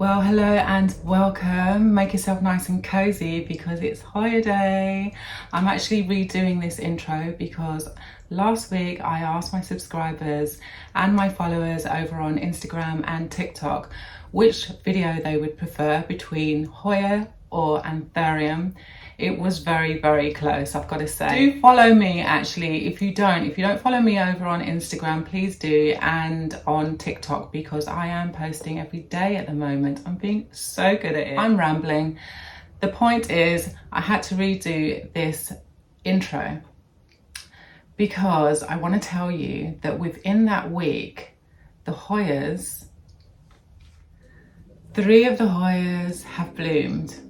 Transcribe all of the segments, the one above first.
Well, hello and welcome. Make yourself nice and cozy because it's Hoya day. I'm actually redoing this intro because last week I asked my subscribers and my followers over on Instagram and TikTok which video they would prefer between Hoya or Anthurium. It was very, very close, I've got to say. Do follow me actually. If you don't follow me over on Instagram, please do, and on TikTok, because I am posting every day at the moment. I'm being so good at it. I'm rambling. The point is, I had to redo this intro because I want to tell you that within that week, the Hoyas, 3 of the Hoyas have bloomed.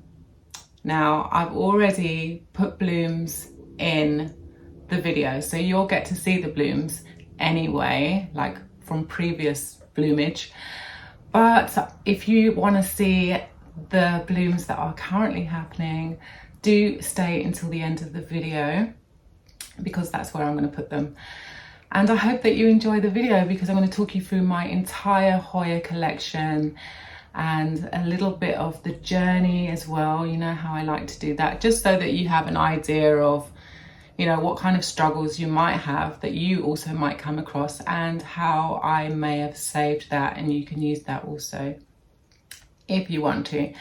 Now, I've already put blooms in the video, so you'll get to see the blooms anyway, like from previous bloomage. But if you want to see the blooms that are currently happening, do stay until the end of the video, because that's where I'm going to put them. And I hope that you enjoy the video, because I'm going to talk you through my entire Hoya collection and a little bit of the journey as well. You know how I like to do that, just so that you have an idea of, you know, what kind of struggles you might have that you also might come across, and how I may have saved that, and you can use that also if you want to.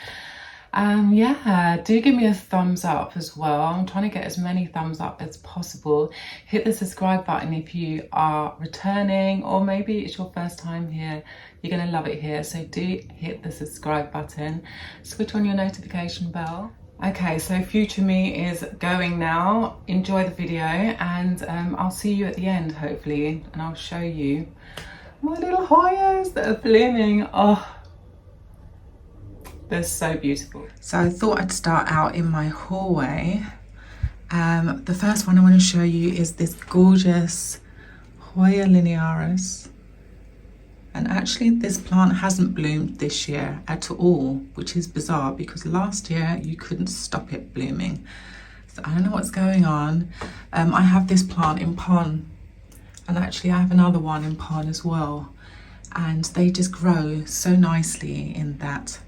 Yeah, do give me a thumbs up as well. I'm trying to get as many thumbs up as possible. Hit the subscribe button if you are returning, or maybe it's your first time here. You're going to love it here, so do hit the subscribe button. Switch on your notification bell. Okay, so future me is going now. Enjoy the video, and I'll see you at the end, hopefully, and I'll show you my little Hoyas that are blooming. Oh, they're so beautiful. So I thought I'd start out in my hallway. The first one I want to show you is this gorgeous Hoya linearis. And actually this plant hasn't bloomed this year at all, which is bizarre because last year you couldn't stop it blooming. So I don't know what's going on. I have this plant in pon, and actually I have another one in pon as well. And they just grow so nicely in that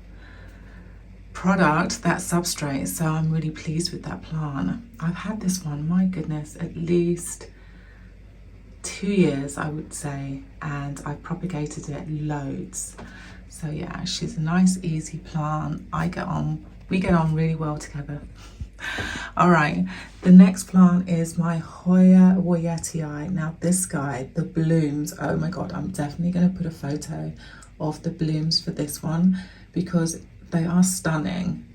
product, that substrate, so I'm really pleased with that plant. I've had this one, my goodness, at least 2 years I would say, and I've propagated it loads. So yeah, she's a nice easy plant. We get on really well together. All right, the next plant is my Hoya Woyetii. Now this guy, the blooms, oh my god, I'm definitely going to put a photo of the blooms for this one because they are stunning.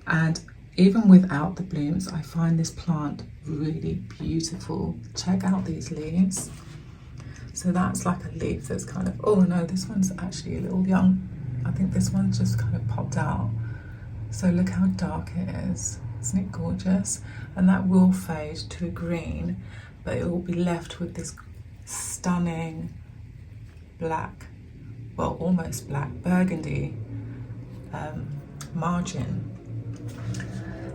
And even without the blooms, I find this plant really beautiful. Check out these leaves. So that's like a leaf that's kind of, oh no, this one's actually a little young. I think this one's just kind of popped out. So look how dark it is. Isn't it gorgeous? And that will fade to a green, but it will be left with this stunning black, well, almost black, burgundy margin.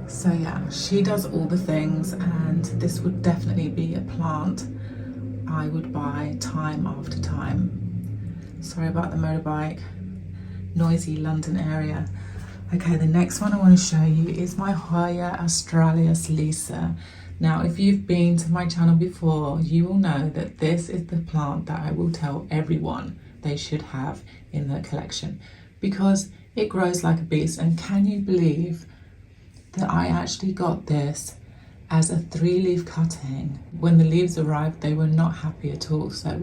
So yeah, she does all the things, and this would definitely be a plant I would buy time after time. Sorry about the motorbike, noisy London area. Okay, the next one I want to show you is my Hoya Australis Lisa. Now, if you've been to my channel before, you will know that this is the plant that I will tell everyone they should have in their collection because it grows like a beast. And can you believe that I actually got this as a 3-leaf cutting? When the leaves arrived, they were not happy at all. So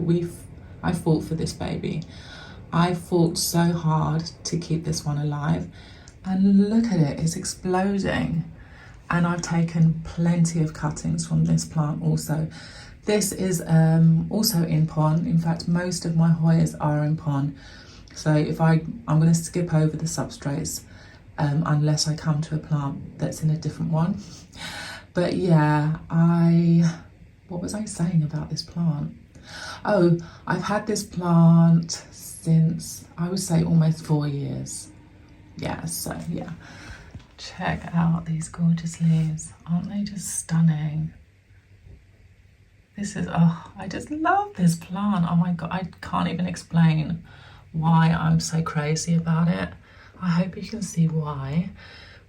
I fought for this baby. I fought so hard to keep this one alive. And look at it, it's exploding. And I've taken plenty of cuttings from this plant also. This is also in pon. In fact, most of my Hoyas are in pon. So I'm going to skip over the substrates unless I come to a plant that's in a different one. But yeah, what was I saying about this plant? Oh, I've had this plant since, I would say, almost 4 years. Yeah, so yeah. Check out these gorgeous leaves. Aren't they just stunning? This is, oh, I just love this plant. Oh my God, I can't even explain why I'm so crazy about it. I hope you can see why,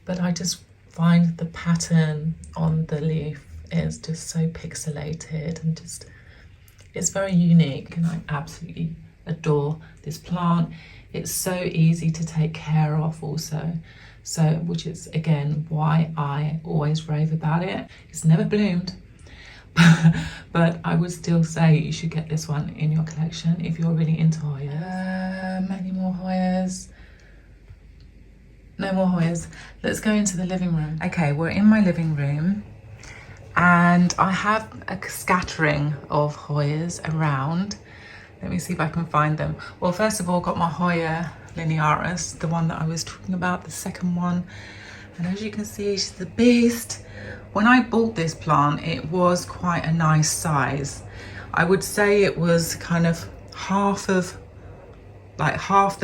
but I just find the pattern on the leaf is just so pixelated and just, it's very unique, and I absolutely adore this plant. It's so easy to take care of also, so which is again why I always rave about it. It's never bloomed, but I would still say you should get this one in your collection if you're really into Hoyas. Many more Hoyas. No more Hoyas. Let's go into the living room. Okay, we're in my living room and I have a scattering of Hoyas around. Let me see if I can find them. Well, first of all, got my Hoya linearis, the one that I was talking about, the second one. And as you can see, she's the beast. When I bought this plant, it was quite a nice size. I would say it was kind of half the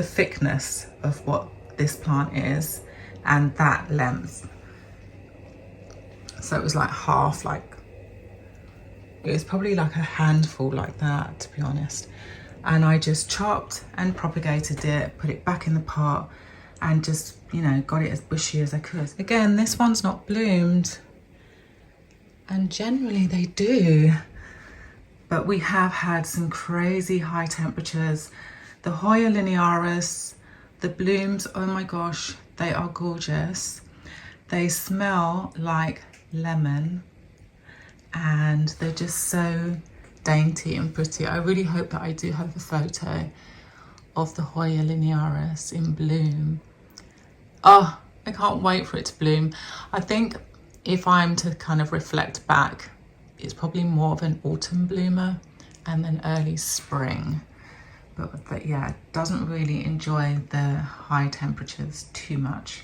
thickness of what this plant is and that length. So it was like half, like it was probably like a handful like that, to be honest. And I just chopped and propagated it, put it back in the pot and just, you know, got it as bushy as I could. Again, this one's not bloomed, and generally they do, but we have had some crazy high temperatures. The Hoya linearis, the blooms, oh my gosh, they are gorgeous. They smell like lemon and they're just so dainty and pretty. I really hope that I do have a photo of the Hoya linearis in bloom. Oh, I can't wait for it to bloom. I think if I'm to kind of reflect back, it's probably more of an autumn bloomer and then early spring. But yeah, it doesn't really enjoy the high temperatures too much.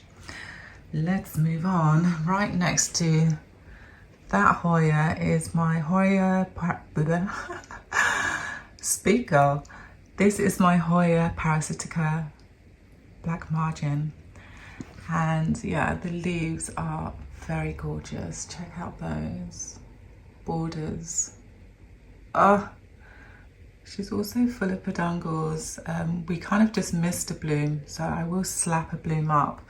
Let's move on. Right next to that Hoya is my Hoya speaker. This is my Hoya parasitica black margin. And yeah, the leaves are very gorgeous. Check out those borders. Oh, she's also full of peduncles. We kind of just missed a bloom, so I will slap a bloom up.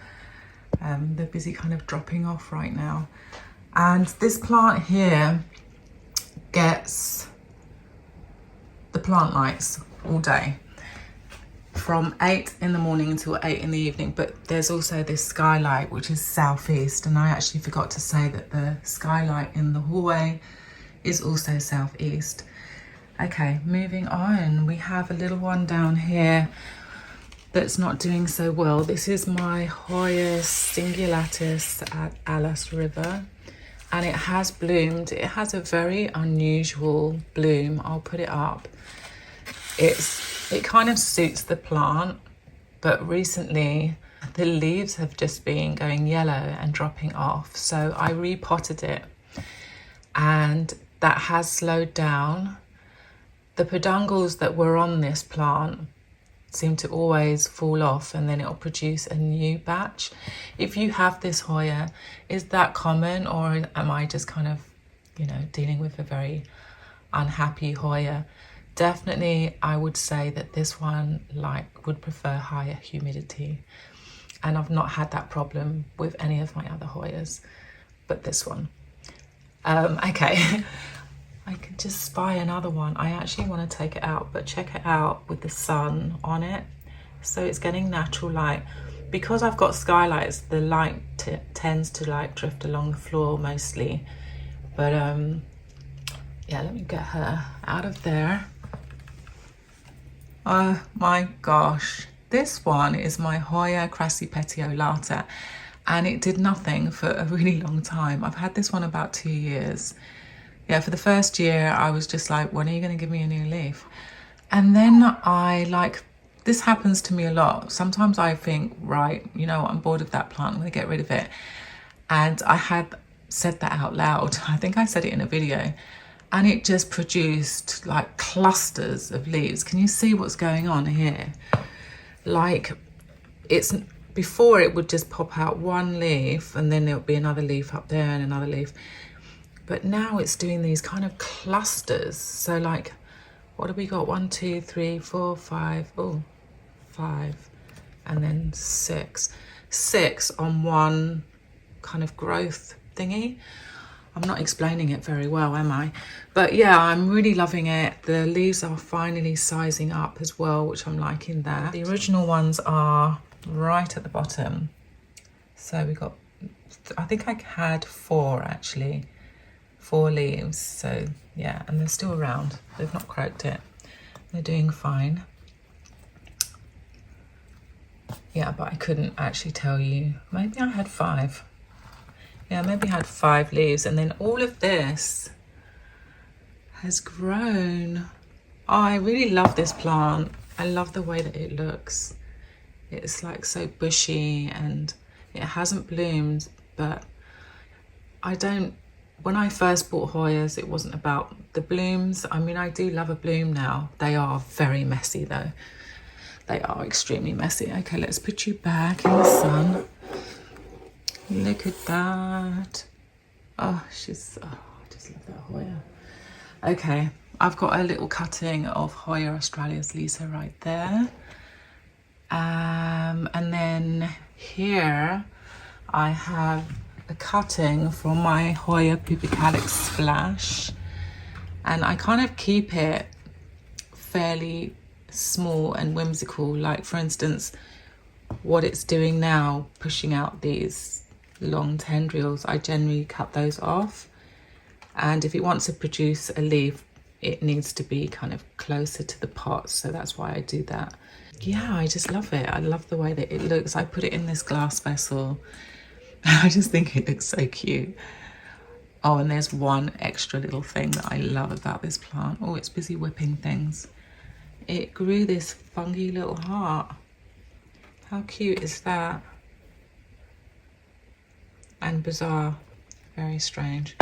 They're busy kind of dropping off right now. And this plant here gets the plant lights all day from 8 in the morning until 8 in the evening. But there's also this skylight which is southeast, and I actually forgot to say that the skylight in the hallway is also southeast. Okay, moving on, we have a little one down here that's not doing so well. This is my Hoya singulatus at Alas River, and it has bloomed. It has a very unusual bloom. I'll put it up. It kind of suits the plant, but recently the leaves have just been going yellow and dropping off. So I repotted it and that has slowed down. The peduncles that were on this plant seem to always fall off and then it'll produce a new batch. If you have this Hoya, is that common, or am I just kind of, you know, dealing with a very unhappy Hoya? Definitely, I would say that this one would prefer higher humidity, and I've not had that problem with any of my other Hoyas, but this one. Okay. I could just spy another one. I actually want to take it out, but check it out with the sun on it. So it's getting natural light. Because I've got skylights, the light tends to drift along the floor mostly. But yeah, let me get her out of there. Oh my gosh. This one is my Hoya crassipetiolata, and it did nothing for a really long time. I've had this one about 2 years. Yeah, for the first year, I was just like, when are you going to give me a new leaf? And then this happens to me a lot. Sometimes I think, right, you know what, I'm bored of that plant, I'm going to get rid of it. And I had said that out loud. I think I said it in a video. And it just produced like clusters of leaves. Can you see what's going on here? Before it would just pop out one leaf and then there would be another leaf up there and another leaf. But now it's doing these kind of clusters. So what have we got? 1, 2, 3, 4, 5. Oh, 5. and then six on one kind of growth thingy. I'm not explaining it very well, am I? But yeah, I'm really loving it. The leaves are finally sizing up as well, which I'm liking that. The original ones are right at the bottom. So we got, I think I had 4 actually, 4 leaves. So yeah, and they're still around. They've not croaked it. They're doing fine. Yeah, but I couldn't actually tell you. Maybe I had 5. Yeah, maybe I had 5 leaves, and then all of this has grown. Oh, I really love this plant. I love the way that it looks. It's like so bushy, and it hasn't bloomed, but when I first bought Hoyas, it wasn't about the blooms. I mean, I do love a bloom now. They are very messy though. They are extremely messy. Okay, let's put you back in the sun. Look at that. Oh, I just love that Hoya. Okay, I've got a little cutting of Hoya Australia's Lisa right there. And then here I have a cutting from my Hoya Pubicalyx Splash. And I kind of keep it fairly small and whimsical. Like for instance, what it's doing now, pushing out these long tendrils, I generally cut those off. And if it wants to produce a leaf, it needs to be kind of closer to the pot, so that's why I do that. Yeah, I just love it. I love the way that it looks. I put it in this glass vessel. I just think it looks so cute. Oh, and there's one extra little thing that I love about this plant. Oh, it's busy whipping things. It grew this funky little heart. How cute is that? And bizarre, very strange.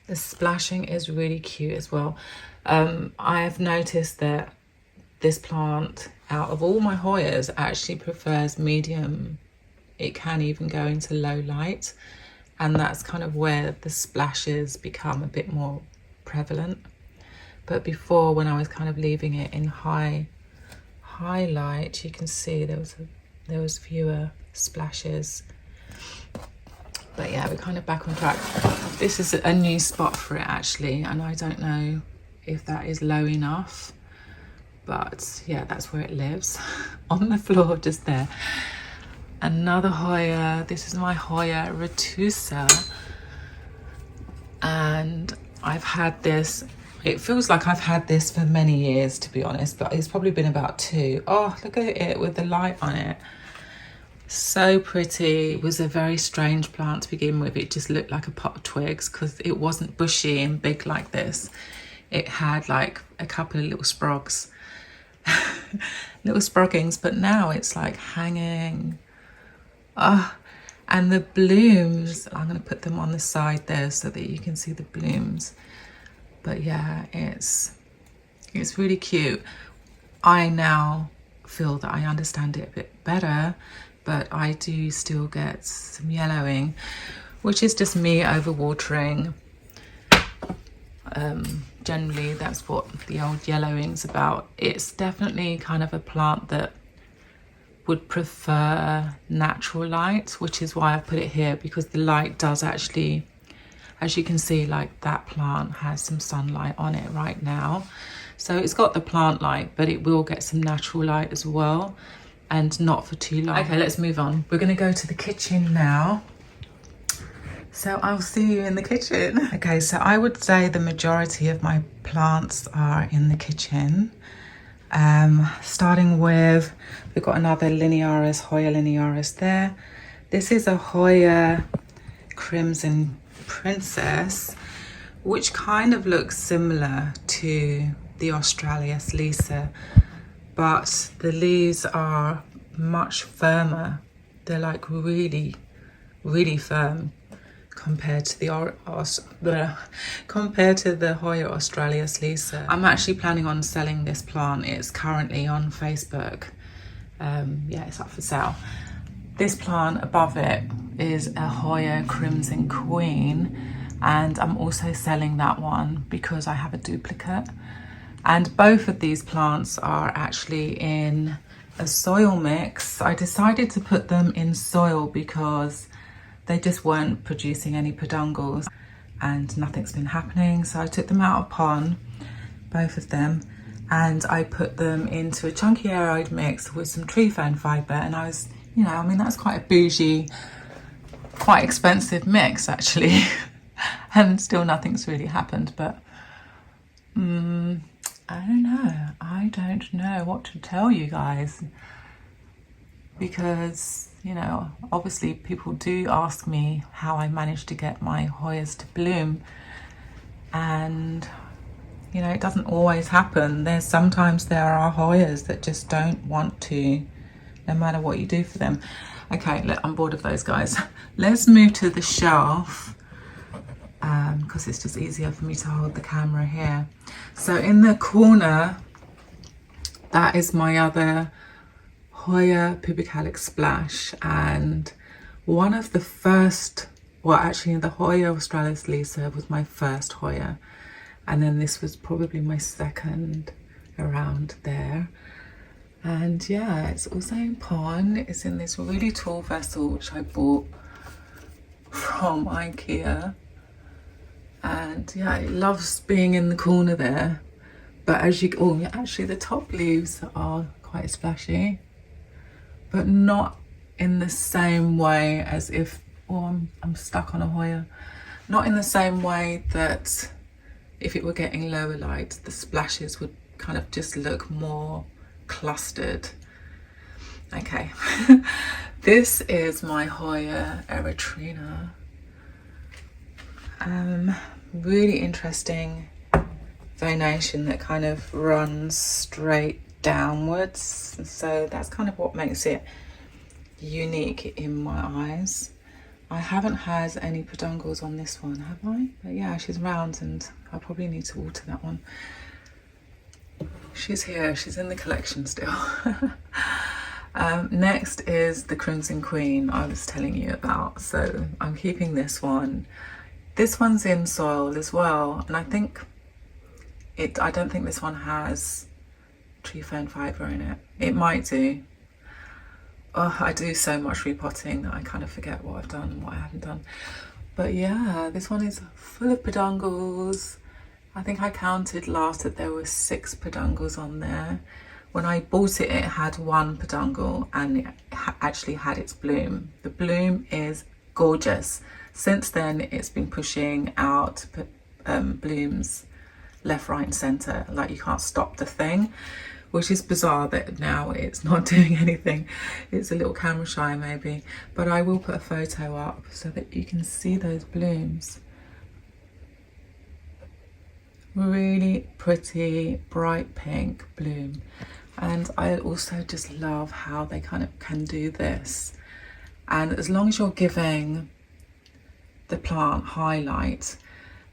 The splashing is really cute as well. I have noticed that this plant, out of all my Hoyas, actually prefers medium. It can even go into low light, and that's kind of where the splashes become a bit more prevalent. But before, when I was kind of leaving it in high light, you can see there was fewer splashes. But yeah, we're kind of back on track. This is a new spot for it actually, and I don't know if that is low enough, but yeah, that's where it lives. On the floor just there. Another Hoya. This is my Hoya retusa, and I've had this, it feels like I've had this for many years, to be honest, but it's probably been about 2. Oh, look at it with the light on it. So pretty. It was a very strange plant to begin with. It just looked like a pot of twigs because it wasn't bushy and big like this. It had like a couple of little sprogs, little sproggings, but now it's like hanging. And the blooms, I'm going to put them on the side there so that you can see the blooms. But yeah, it's really cute. I now feel that I understand it a bit better, but I do still get some yellowing, which is just me overwatering. Generally, that's what the old yellowing's about. It's definitely kind of a plant that would prefer natural light, which is why I put it here, because the light does actually, as you can see, like that plant has some sunlight on it right now. So it's got the plant light, but it will get some natural light as well, and not for too long. Okay, let's move on. We're gonna go to the kitchen now. So I'll see you in the kitchen. Okay, so I would say the majority of my plants are in the kitchen. Starting with, we've got another linearis, Hoya linearis there. This is a Hoya Crimson Princess, which kind of looks similar to the Australia's Lisa, but the leaves are much firmer. They're like really, really firm compared to the Hoya Australia's Lisa. I'm actually planning on selling this plant. It's currently on Facebook. Yeah, it's up for sale. This plant above it is a Hoya Crimson Queen, and I'm also selling that one because I have a duplicate. And both of these plants are actually in a soil mix. I decided to put them in soil because they just weren't producing any peduncles and nothing's been happening. So I took them out of pond, both of them, and I put them into a chunky aeroid mix with some tree fern fibre. And I was, you know, I mean, that's quite a bougie, quite expensive mix actually. And still nothing's really happened, but I don't know what to tell you guys, because, you know, obviously people do ask me how I managed to get my Hoyas to bloom, and you know, it doesn't always happen. Sometimes there are Hoyas that just don't want to, no matter what you do for them. Okay, look, I'm bored of those guys. Let's move to the shelf, because it's just easier for me to hold the camera here. So in the corner, that is my other Hoya pubicalyx splash, and one of the first, well actually the Hoya australis lisa was my first Hoya, and then this was probably my second around there. And yeah, it's also in pond. It's in this really tall vessel which I bought from IKEA, and yeah, it loves being in the corner there. But as you, oh, actually the top leaves are quite splashy, but not in the same way as if, oh, I'm stuck on a Hoya. Not in the same way that if it were getting lower light, the splashes would kind of just look more clustered. Okay, this is my Hoya erythrina. Really interesting venation that kind of runs straight downwards, so that's kind of what makes it unique in my eyes. I haven't had any peduncles on this one, have I? But yeah, she's round and I probably need to water that one. She's here, she's in the collection still. Next is the Crimson Queen I was telling you about. So I'm keeping this one. This one's in soil as well, and I don't think this one has tree fern fibre in it. It might do. Oh, I do so much repotting that I kind of forget what I've done and what I haven't done. But yeah, this one is full of peduncles. I think I counted last that there were 6 peduncles on there. When I bought it, it had 1 peduncle and it actually had its bloom. The bloom is gorgeous. Since then, it's been pushing out blooms left, right and centre, like you can't stop the thing, which is bizarre that now it's not doing anything. It's a little camera shy maybe, but I will put a photo up so that you can see those blooms. Really pretty bright pink bloom. And I also just love how they kind of can do this, and as long as you're giving the plant highlight,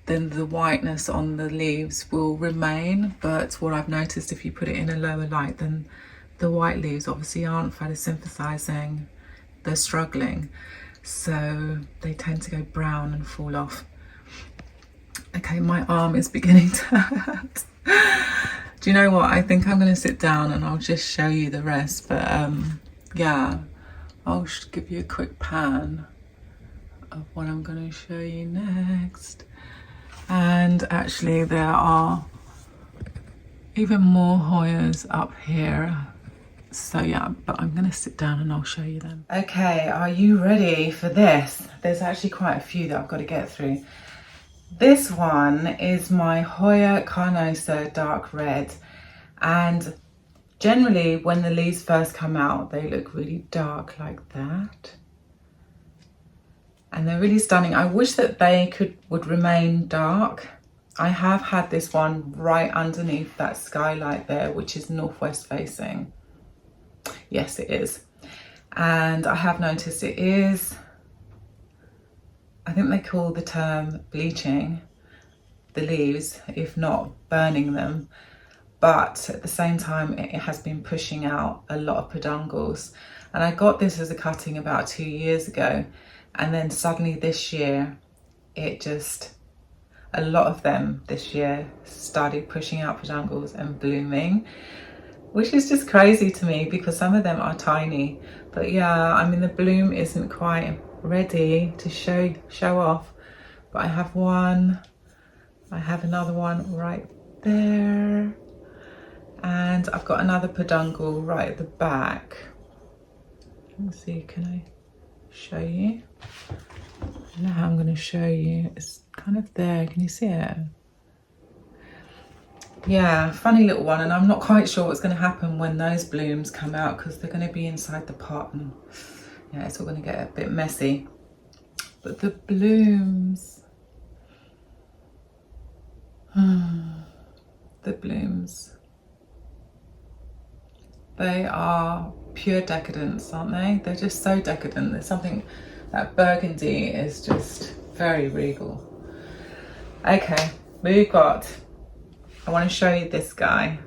then the whiteness on the leaves will remain. But what I've noticed, if you put it in a lower light, then the white leaves obviously aren't photosynthesizing, they're struggling, so they tend to go brown and fall off. Okay, my arm is beginning to hurt. Do you know what, I think I'm going to sit down and I'll just show you the rest. But yeah, I'll give you a quick pan of what I'm going to show you next. And actually there are even more Hoyas up here. So yeah, but I'm going to sit down and I'll show you them. Okay, are you ready for this? There's actually quite a few that I've got to get through. This one is my Hoya carnosa dark red, and generally when the leaves first come out they look really dark like that, and they're really stunning. I wish that they would remain dark. I have had this one right underneath that skylight there, which is northwest facing. Yes, it is. And I have noticed it is, I think they call the term bleaching the leaves, if not burning them. But at the same time, it has been pushing out a lot of peduncles. And I got this as a cutting about 2 years ago. And then suddenly this year, a lot of them this year started pushing out peduncles and blooming. which is just crazy to me because some of them are tiny. But yeah, I mean the bloom isn't quite ready to show off, but I have one, I have another one right there, and I've got another peduncle right at the back. Let's see, can I show you? Now I'm going to show you. It's kind of there, can you see it? Yeah, funny little one, and I'm not quite sure what's going to happen when those blooms come out because they're going to be inside the pot, and yeah, it's all going to get a bit messy. But the blooms, the blooms, they are pure decadence, aren't they? They're just so decadent. There's something, that burgundy is just very regal. Okay, we've got, I want to show you this guy.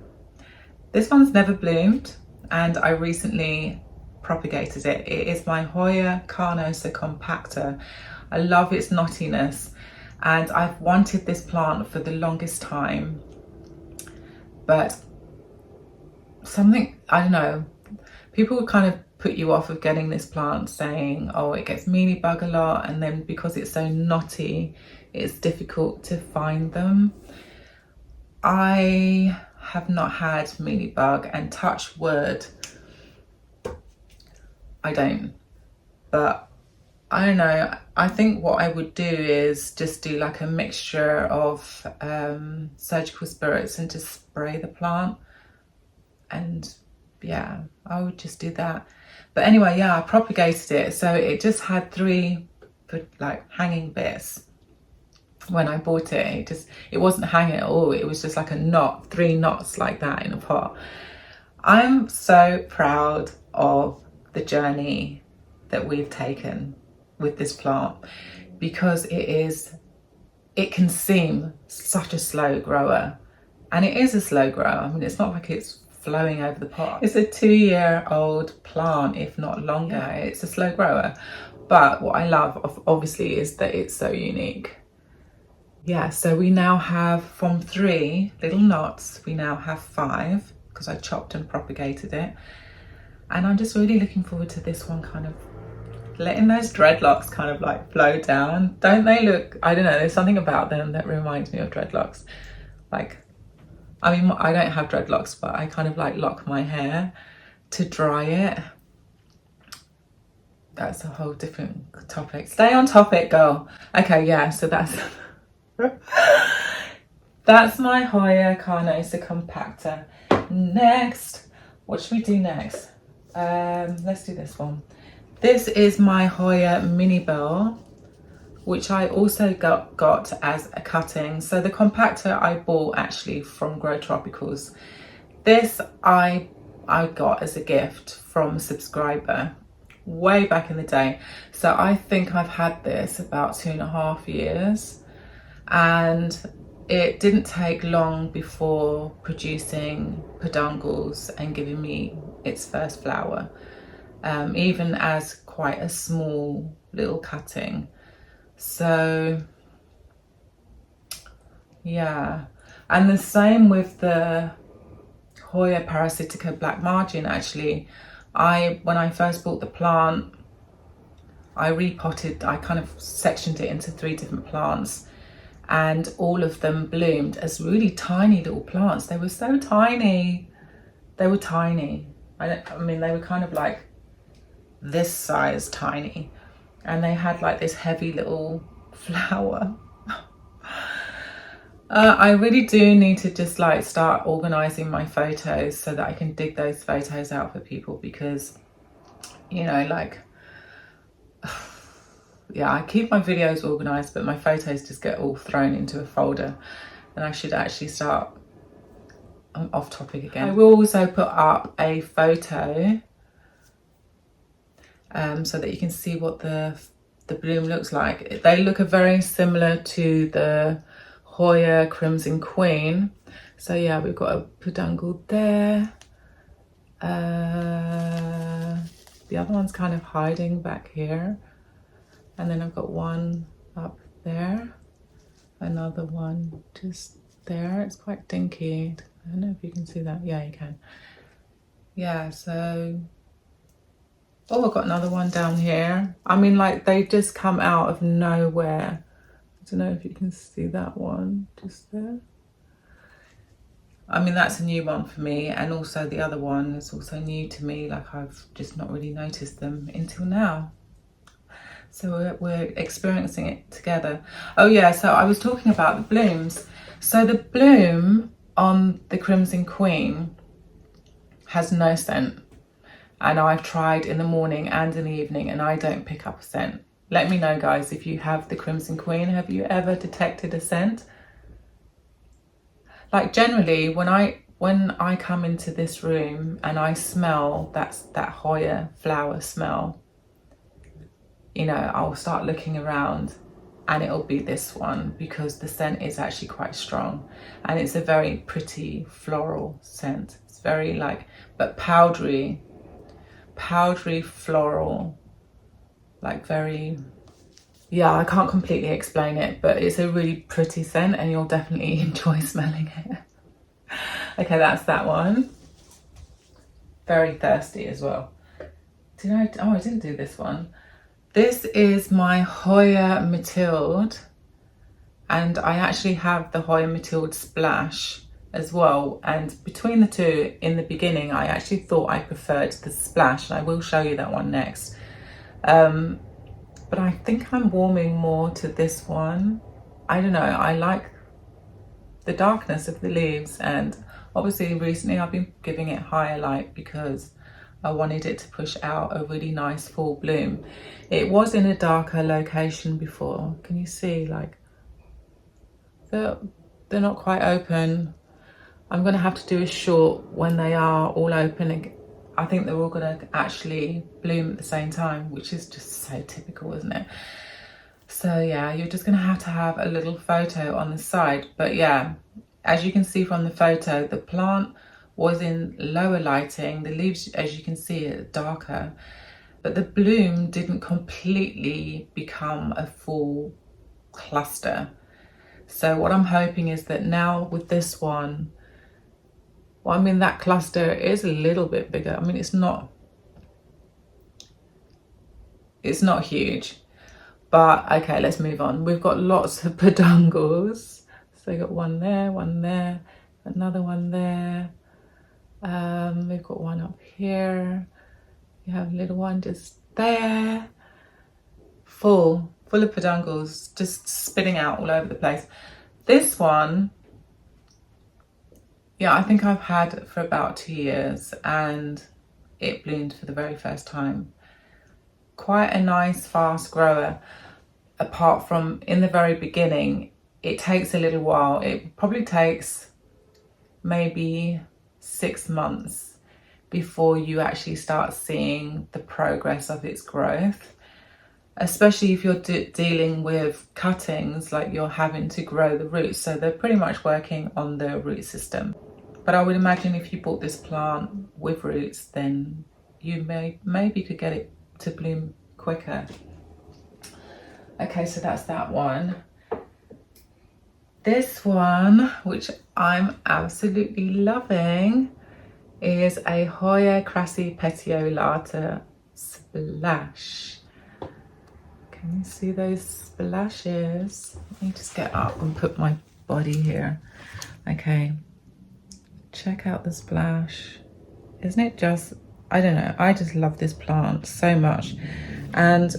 This one's never bloomed and I recently propagated it. It is my Hoya carnosa compacta. I love its knottiness and I've wanted this plant for the longest time, but something, I don't know, people kind of put you off of getting this plant saying, oh, it gets mealybug a lot, and then because it's so knotty, it's difficult to find them. I have not had mealybug, and touch wood, I don't. But I don't know, I think what I would do is just do like a mixture of surgical spirits and just spray the plant, and yeah, I would just do that. But anyway, yeah, I propagated it, so it just had 3 like hanging bits. When I bought it, it wasn't hanging at all. It was just like a knot, 3 knots like that in a pot. I'm so proud of the journey that we've taken with this plant, because it can seem such a slow grower, and it is a slow grower. I mean, it's not like it's flowing over the pot. It's a 2-year-old plant, if not longer. Yeah. It's a slow grower, but what I love obviously is that it's so unique. Yeah, so we now have, from 3 little knots, we now have 5, because I chopped and propagated it. And I'm just really looking forward to this one kind of letting those dreadlocks kind of like flow down. Don't they look, I don't know, there's something about them that reminds me of dreadlocks. Like, I mean, I don't have dreadlocks, but I kind of like lock my hair to dry it. That's a whole different topic. Stay on topic, girl. Okay, yeah, so that's that's my Hoya carnosa compacta. Next, what should we do next? Let's do this one. This is my Hoya mini bell, which I also got as a cutting. So the compacta I bought actually from Grow Tropicals. This I got as a gift from a subscriber way back in the day. So I think I've had this about 2.5 years, and it didn't take long before producing peduncles and giving me its first flower, even as quite a small little cutting. So yeah, and the same with the Hoya parasitica black margin. Actually, when I first bought the plant, I repotted, I kind of sectioned it into 3 different plants, and all of them bloomed as really tiny little plants. They were so tiny. They were tiny. I mean, they were kind of like this size tiny, and they had like this heavy little flower. I really do need to just like start organizing my photos so that I can dig those photos out for people, because, you know, like, yeah, I keep my videos organized, but my photos just get all thrown into a folder, and I should actually start. I'm off topic again. I will also put up a photo so that you can see what the bloom looks like. They look very similar to the Hoya Crimson Queen. So yeah, we've got a peduncle there. The other one's kind of hiding back here. And then I've got one up there. Another one just there. It's quite dinky. I don't know if you can see that. Yeah, you can. yeah, so, oh, I've got another one down here. I mean, like, they just come out of nowhere. I don't know if you can see that one just there. I mean, that's a new one for me, and also the other one is also new to me. Like, I've just not really noticed them until now. So we're experiencing it together. Oh yeah, so I was talking about the blooms. So the bloom on the Crimson Queen has no scent. And I've tried in the morning and in the evening, and I don't pick up a scent. Let me know, guys, if you have the Crimson Queen. Have you ever detected a scent? Like, generally, when I come into this room and I smell that Hoya flower smell, you know, I'll start looking around and it'll be this one, because the scent is actually quite strong and it's a very pretty floral scent. It's very like, but powdery floral, like very, yeah, I can't completely explain it, but it's a really pretty scent and you'll definitely enjoy smelling it. Okay, that's that one. Very thirsty as well. I didn't do this one. This is my Hoya Matilde, and I actually have the Hoya Matilde Splash as well. And between the two, in the beginning, I actually thought I preferred the Splash, and I will show you that one next. But I think I'm warming more to this one. I don't know, I like the darkness of the leaves, and obviously recently I've been giving it higher light because I wanted it to push out a really nice full bloom. It was in a darker location before. Can you see, like, they're not quite open. I'm gonna have to do a short when they are all open. I think they're all gonna actually bloom at the same time, which is just so typical, isn't it? So yeah, you're just gonna have to have a little photo on the side. But yeah, as you can see from the photo, the plant was in lower lighting. The leaves, as you can see, are darker, but the bloom didn't completely become a full cluster. So what I'm hoping is that now with this one, well, I mean, that cluster is a little bit bigger. I mean, it's not huge, but okay, let's move on. We've got lots of peduncles. So we got one there, another one there. We've got one up here. You have a little one just there. Full of peduncles, just spitting out all over the place. This one, yeah, I think I've had for about 2 years, and it bloomed for the very first time. Quite a nice fast grower, apart from in the very beginning, it takes a little while. It probably takes maybe 6 months before you actually start seeing the progress of its growth, especially if you're dealing with cuttings, like you're having to grow the roots. So they're pretty much working on the root system. But I would imagine if you bought this plant with roots, then you maybe could get it to bloom quicker. Okay, so that's that one. This one, which I'm absolutely loving, is a Hoya crassipetiolata Splash. Can you see those splashes? Let me just get up and put my body here. Okay, check out the splash. Isn't it just, I don't know, I just love this plant so much. And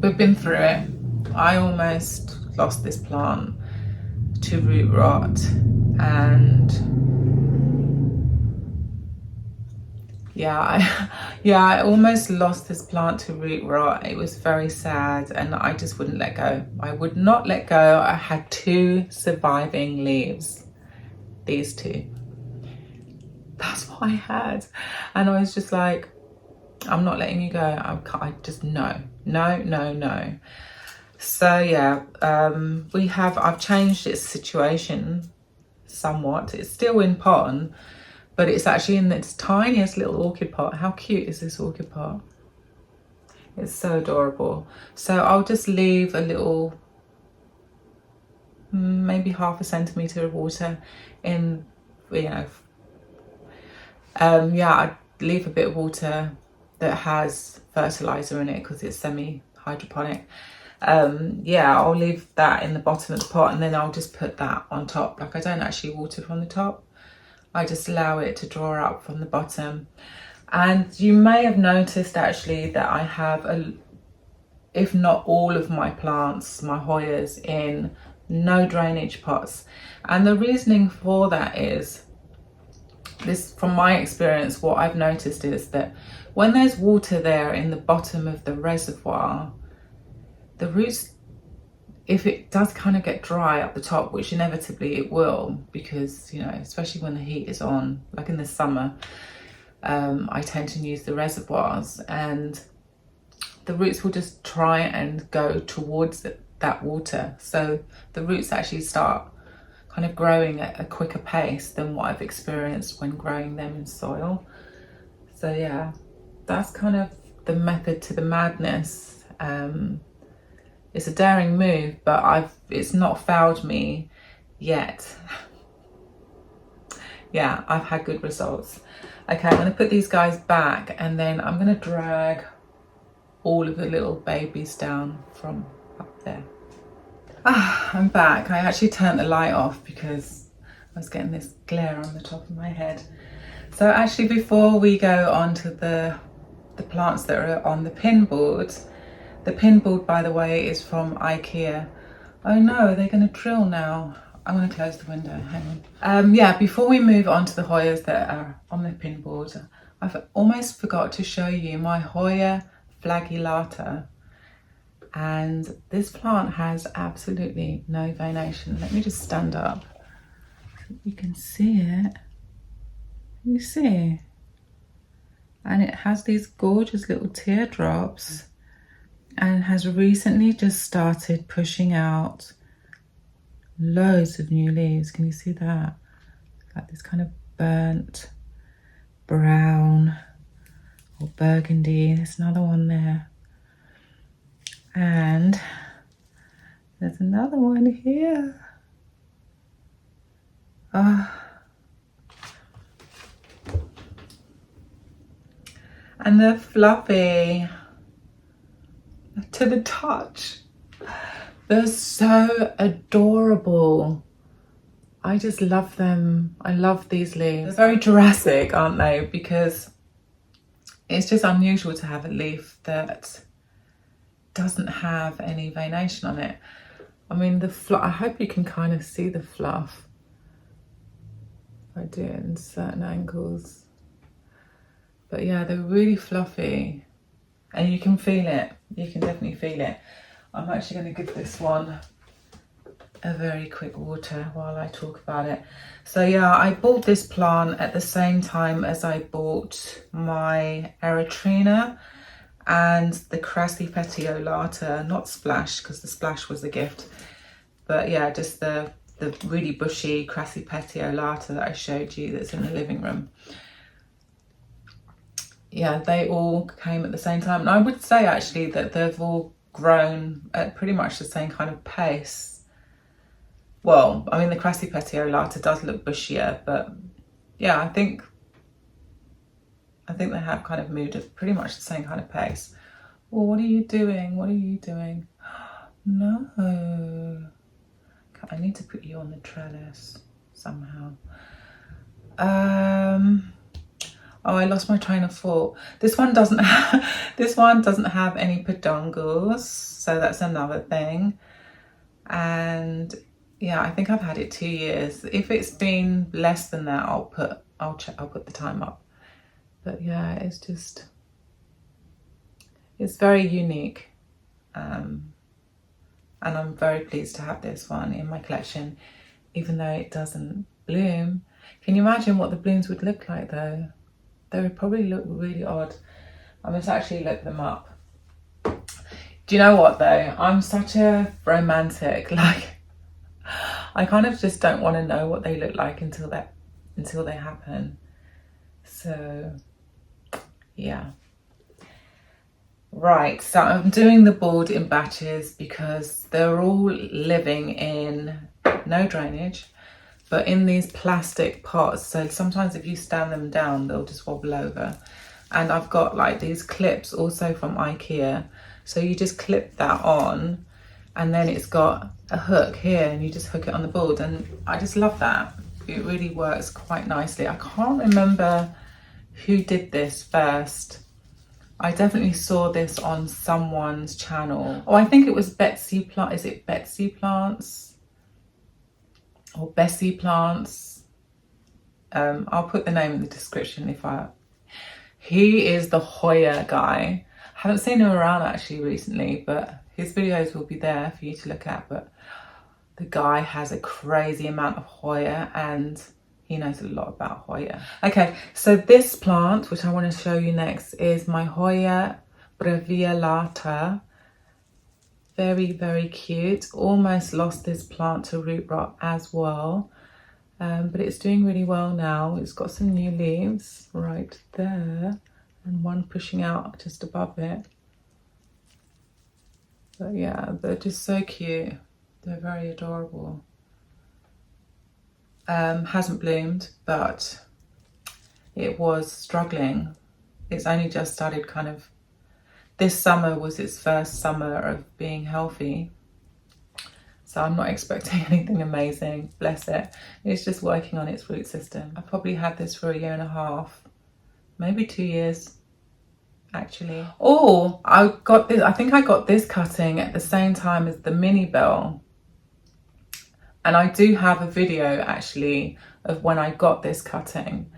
we've been through it. I almost lost this plant to root rot, and I almost lost this plant to root rot. It was very sad, and I just wouldn't let go. I would not let go. I had 2 surviving leaves, these 2. That's what I had, and I was just like, I'm not letting you go. I just no. So yeah, I've changed its situation somewhat. It's still in pot, but it's actually in its tiniest little orchid pot. How cute is this orchid pot? It's so adorable. So I'll just leave a little, maybe 0.5 centimetre of water in, you know, Yeah, I leave a bit of water that has fertilizer in it because it's semi-hydroponic. Yeah, I'll leave that in the bottom of the pot, and then I'll just put that on top. Like, I don't actually water from the top. I just allow it to draw up from the bottom. And you may have noticed actually that I have if not all of my plants, my Hoyas, in no drainage pots. And the reasoning for that is this, from my experience, what I've noticed is that when there's water there in the bottom of the reservoir, the roots, if it does kind of get dry up the top, which inevitably it will, because, you know, especially when the heat is on, like in the summer, I tend to use the reservoirs, and the roots will just try and go towards that water. So the roots actually start kind of growing at a quicker pace than what I've experienced when growing them in soil. So yeah, that's kind of the method to the madness. It's a daring move, but it's not failed me yet. Yeah, I've had good results. Okay, I'm going to put these guys back, and then I'm going to drag all of the little babies down from up there. I'm back. I actually turned the light off because I was getting this glare on the top of my head. So actually, before we go on to the plants that are on the pin board, the pin board, by the way, is from IKEA. Oh no, they're going to drill now. I'm going to close the window, hang on. Yeah, before we move on to the Hoyas that are on the pin board, I've almost forgot to show you my Hoya flagellata. And this plant has absolutely no venation. Let me just stand up so you can see it. You see? And it has these gorgeous little teardrops, and has recently just started pushing out loads of new leaves. Can you see that? Like this kind of burnt brown or burgundy. There's another one there. And there's another one here. And they're fluffy to the touch. They're so adorable. I just love them. I love these leaves. They're very Jurassic, aren't they? Because it's just unusual to have a leaf that doesn't have any venation on it. I mean, I hope you can kind of see the fluff. I do it in certain angles. But yeah, they're really fluffy, and you can feel it. You can definitely feel it. I'm actually going to give this one a very quick water while I talk about it. So yeah, I bought this plant at the same time as I bought my Erythrina and the Crassipetiolata, not Splash, because the Splash was a gift, but yeah, just the really bushy Crassipetiolata that I showed you that's in the living room. Yeah, they all came at the same time, and I would say actually that they've all grown at pretty much the same kind of pace. Well, I mean, the Crassipetiolata does look bushier, but yeah, I think they have kind of moved at pretty much the same kind of pace. Well, what are you doing? What are you doing? No. I need to put you on the trellis somehow. Oh, I lost my train of thought. This one doesn't have any peduncles, so that's another thing. And yeah, I think I've had it 2 years. If it's been less than that, I'll put the time up. But yeah, it's very unique. And I'm very pleased to have this one in my collection, even though it doesn't bloom. Can you imagine what the blooms would look like though? They would probably look really odd. I must actually look them up. Do you know what though? I'm such a romantic. Like, I kind of just don't want to know what they look like until they happen. So yeah. Right, so I'm doing the board in batches because they're all living in no drainage. but in these plastic pots. So sometimes if you stand them down, they'll just wobble over. And I've got like these clips also from IKEA. So you just clip that on, and then it's got a hook here, and you just hook it on the board. And I just love that. It really works quite nicely. I can't remember who did this first. I definitely saw this on someone's channel. Oh, I think it was Betsy Plant. Is it Betsy Plants? Or Bessie Plants? I'll put the name in the description if I... He is the Hoya guy. I haven't seen him around actually recently, but his videos will be there for you to look at. But the guy has a crazy amount of Hoya, and he knows a lot about Hoya. Okay, so this plant, which I want to show you next, is my Hoya breviolata. Very, very cute. Almost lost this plant to root rot as well. But it's doing really well now. It's got some new leaves right there, and one pushing out just above it. But yeah, they're just so cute. They're very adorable. Hasn't bloomed, but it was struggling. It's only just started kind of... This summer was its first summer of being healthy. So I'm not expecting anything amazing, bless it. It's just working on its root system. I probably had this for 1.5 years, maybe 2 years, actually. Oh, I got this, I think I got this cutting at the same time as the mini bell. And I do have a video actually of when I got this cutting.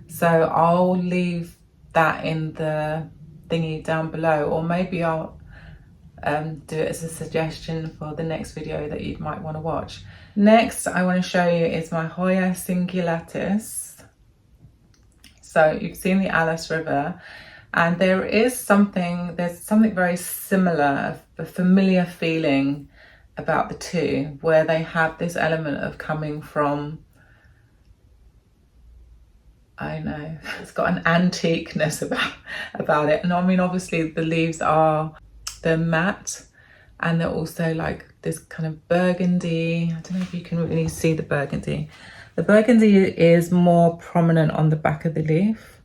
So I'll leave that in the thingy down below, or maybe I'll do it as a suggestion for the next video that you might want to watch. Next I want to show you is my Hoya cingulatus. So you've seen the Alice River, and there's something very similar, a familiar feeling about the two, where they have this element of coming from, I know, it's got an antiqueness about it. And I mean, obviously the leaves they're matte, and they're also like this kind of burgundy. I don't know if you can really see the burgundy. The burgundy is more prominent on the back of the leaf,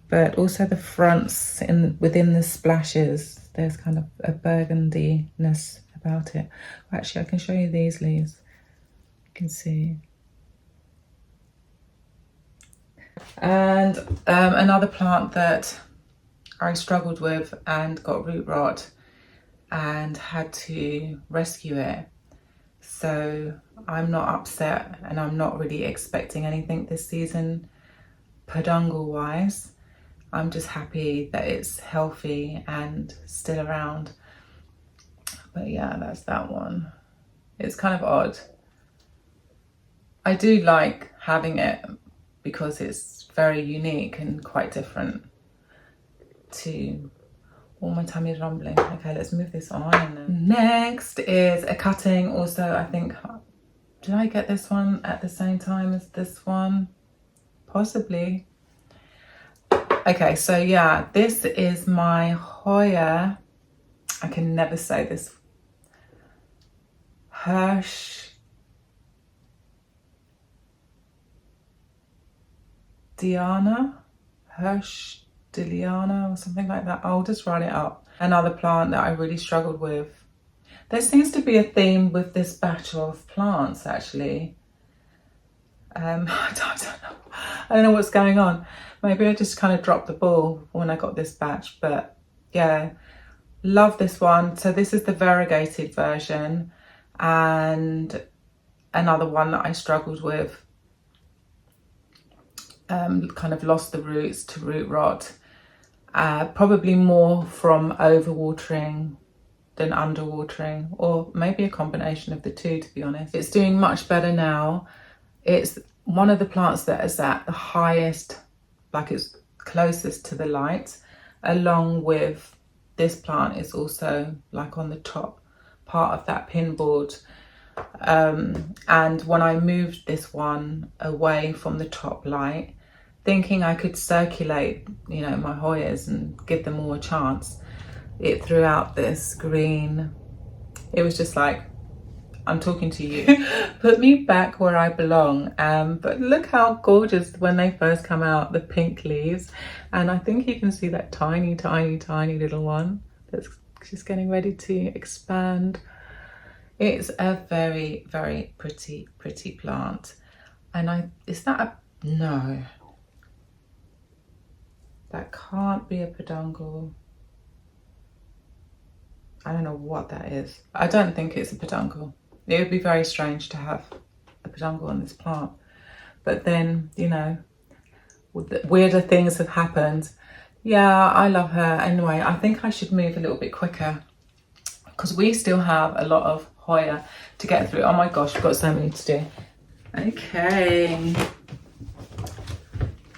but also the fronts within the splashes, there's kind of a burgundy-ness about it. Actually, I can show you these leaves. You can see. And another plant that I struggled with and got root rot and had to rescue it. So I'm not upset, and I'm not really expecting anything this season peduncle wise. I'm just happy that it's healthy and still around. But yeah, that's that one. It's kind of odd. I do like having it because it's very unique and quite different to... all my tummy is rumbling. Okay, let's move this on. Next is a cutting. Also, I think, did I get this one at the same time as this one? Possibly. Okay, so yeah, this is my Hoya, I can never say this, Hirschdiana or something like that. I'll just write it up. Another plant that I really struggled with. There seems to be a theme with this batch of plants actually. I don't know what's going on. Maybe I just kind of dropped the ball when I got this batch, but yeah, love this one. So this is the variegated version, and another one that I struggled with. Kind of lost the roots to root rot, probably more from overwatering than underwatering, or maybe a combination of the two, to be honest. It's doing much better now. It's one of the plants that is at the highest, like it's closest to the light, along with this plant is also like on the top part of that pin board. And when I moved this one away from the top light, thinking I could circulate, you know, my Hoyas and give them all a chance, it threw out this green. It was just like I'm talking to you. Put me back where I belong. But look how gorgeous when they first come out, the pink leaves. And I think you can see that tiny, tiny, tiny little one that's just getting ready to expand. It's a very, very pretty, pretty plant. And is that a, no. That can't be a peduncle. I don't know what that is. I don't think it's a peduncle. It would be very strange to have a peduncle on this plant. But then, you know, weirder things have happened. Yeah, I love her. Anyway, I think I should move a little bit quicker because we still have a lot of Hoya to get through. Oh my gosh, we've got so many to do. Okay.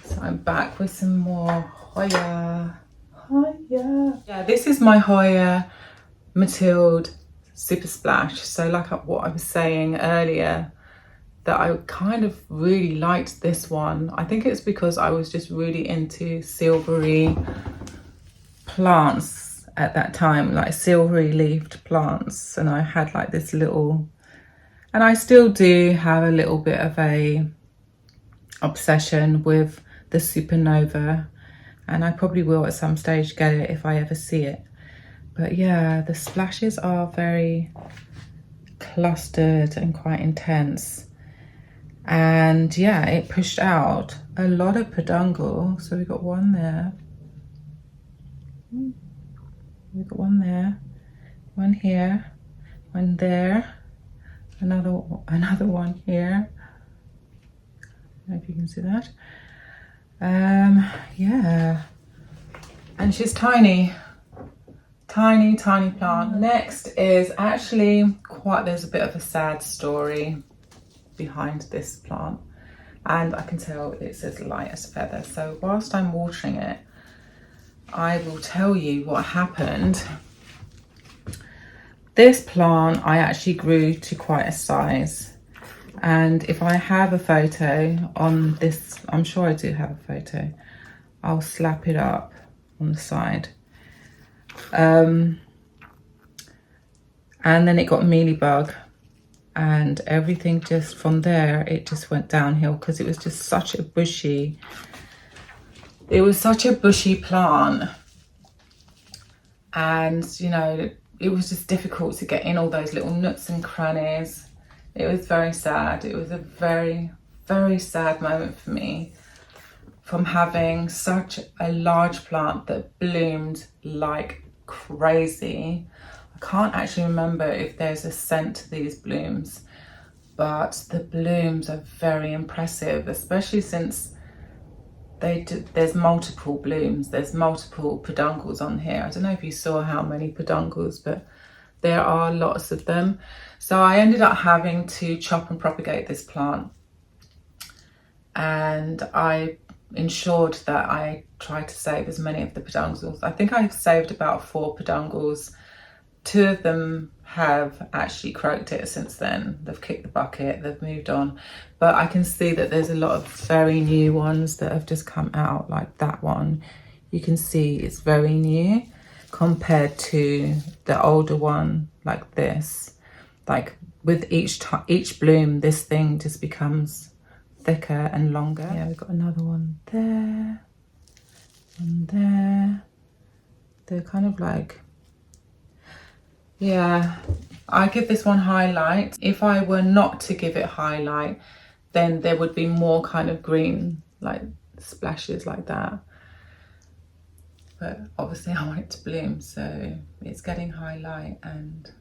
So I'm back with some more Hoya. Hoya. Yeah, this is my Hoya Matilde Super Splash. So like what I was saying earlier, that I kind of really liked this one. I think it's because I was just really into silvery plants at that time, like silvery leafed plants. And I had like this little, and I still do have a little bit of a obsession with the Supernova. And I probably will at some stage get it if I ever see it. But yeah, the splashes are very clustered and quite intense. And yeah, it pushed out a lot of peduncle. So we got one there. We got one there, one here, one there, another one here. I don't know if you can see that. Yeah, and she's tiny. Tiny, tiny plant. Next is actually there's a bit of a sad story behind this plant. And I can tell it's as light as a feather. So whilst I'm watering it, I will tell you what happened. This plant I actually grew to quite a size. And if I have a photo on this, I'm sure I do have a photo, I'll slap it up on the side. And then it got mealybug, and everything just from there, it just went downhill because it was just such a bushy, it was such a bushy plant. And, you know, it was just difficult to get in all those little nooks and crannies. It was very sad. It was a very, very sad moment for me, from having such a large plant that bloomed like crazy. I can't actually remember if there's a scent to these blooms, but the blooms are very impressive, especially since there's multiple blooms, there's multiple peduncles on here. I don't know if you saw how many peduncles, but there are lots of them. So I ended up having to chop and propagate this plant, and I ensured that I tried to save as many of the peduncles. I think I've saved about 4 peduncles. 2 of them have actually croaked it since then. They've kicked the bucket, they've moved on. But I can see that there's a lot of very new ones that have just come out, like that one. You can see it's very new compared to the older one like this. Like with each bloom, this thing just becomes thicker and longer. Yeah, we've got another one there, and there. They're kind of like, yeah, I give this one highlight. If I were not to give it highlight, then there would be more kind of green, like splashes like that. But obviously I want it to bloom, so it's getting highlight, and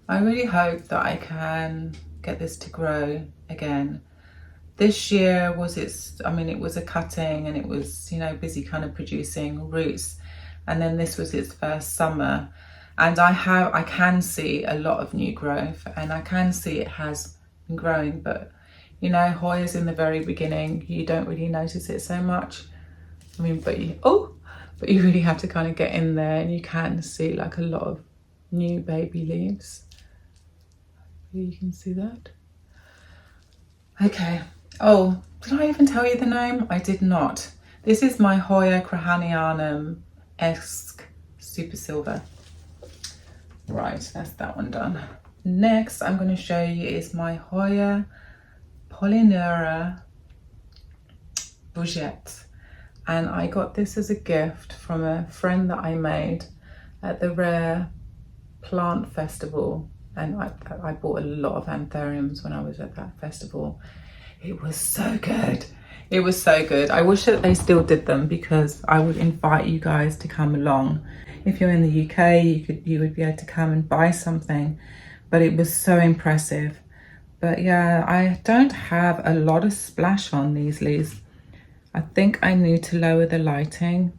I really hope that I can get this to grow again. This year was it was a cutting, and it was, you know, busy kind of producing roots. And then this was its first summer. And I can see a lot of new growth, and I can see it has been growing, but you know, Hoya's in the very beginning, you don't really notice it so much. I mean, but you really have to kind of get in there, and you can see like a lot of new baby leaves. You can see that. Okay. Oh, did I even tell you the name? I did not. This is my Hoya Crahanianum-esque Super Silver. Right, that's that one done. Next, I'm going to show you is my Hoya Polynera Bougette. And I got this as a gift from a friend that I made at the Rare Plant Festival. And I bought a lot of anthuriums when I was at that festival. It was so good. It was so good. I wish that they still did them, because I would invite you guys to come along. If you're in the UK, you would be able to come and buy something. But it was so impressive. But yeah, I don't have a lot of splash on these leaves. I think I need to lower the lighting.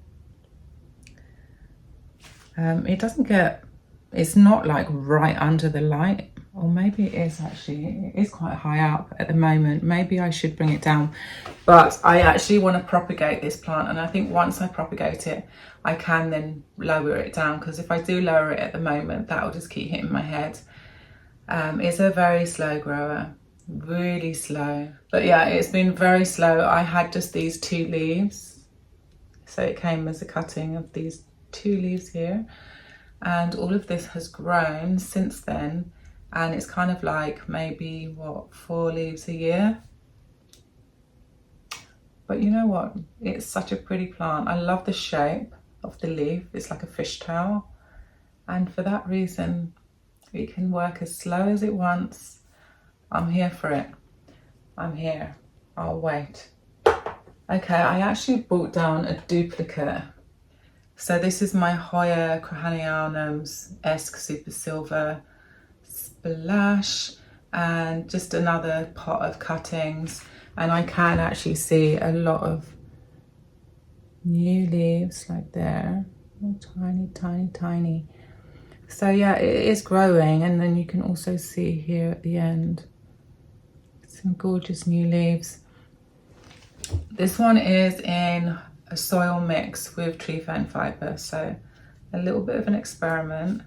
It doesn't get, it's not like right under the light, or maybe it is actually, it is quite high up at the moment. Maybe I should bring it down, but I actually want to propagate this plant, and I think once I propagate it, I can then lower it down, because if I do lower it at the moment, that will just keep hitting my head. It's a very slow grower, really slow. But yeah, it's been very slow. I had just these 2 leaves. So it came as a cutting of these 2 leaves here. And all of this has grown since then. And it's kind of like maybe, 4 leaves a year. But you know what? It's such a pretty plant. I love the shape of the leaf. It's like a fishtail. And for that reason, it can work as slow as it wants. I'm here for it. I'm here. I'll wait. Okay, I actually brought down a duplicate. So this is my Hoya Crahanianums-esque Super Silver Splash, and just another pot of cuttings. And I can actually see a lot of new leaves like there. Oh, tiny, tiny, tiny. So yeah, it is growing, and then you can also see here at the end some gorgeous new leaves. This one is in a soil mix with tree fern fibre, so a little bit of an experiment.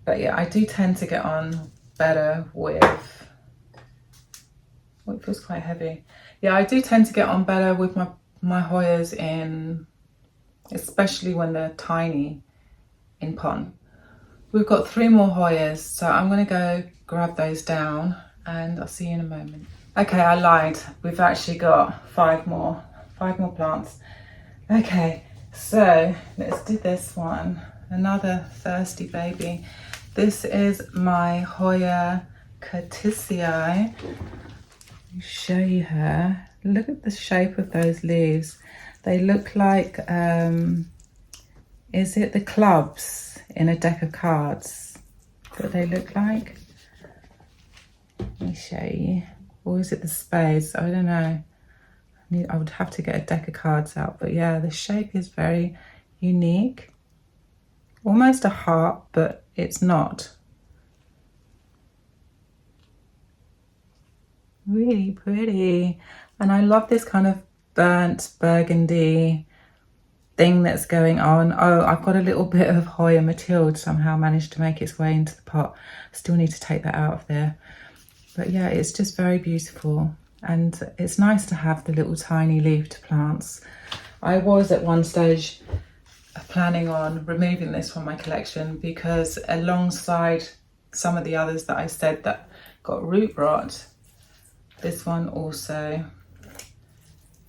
But yeah, I do tend to get on better with, oh, it feels quite heavy. Yeah, I do tend to get on better with my Hoyas in, especially when they're tiny, in pond. We've got 3 more Hoyas, so I'm going to go grab those down, and I'll see you in a moment. Okay, I lied. We've actually got 5 more plants. Okay, so let's do this one. Another thirsty baby. This is my Hoya Curtisii. Let me show you her. Look at the shape of those leaves. They look like, is it the clubs in a deck of cards that they look like? Let me show you. Or is it the spades? I don't know. I would have to get a deck of cards out. But yeah, the shape is very unique. Almost a heart, but it's not. Really pretty. And I love this kind of burnt burgundy thing that's going on. Oh, I've got a little bit of Hoya Matilde somehow managed to make its way into the pot. Still need to take that out of there. But yeah, it's just very beautiful, and it's nice to have the little tiny leafed plants. I was at one stage planning on removing this from my collection, because alongside some of the others that I said that got root rot, this one also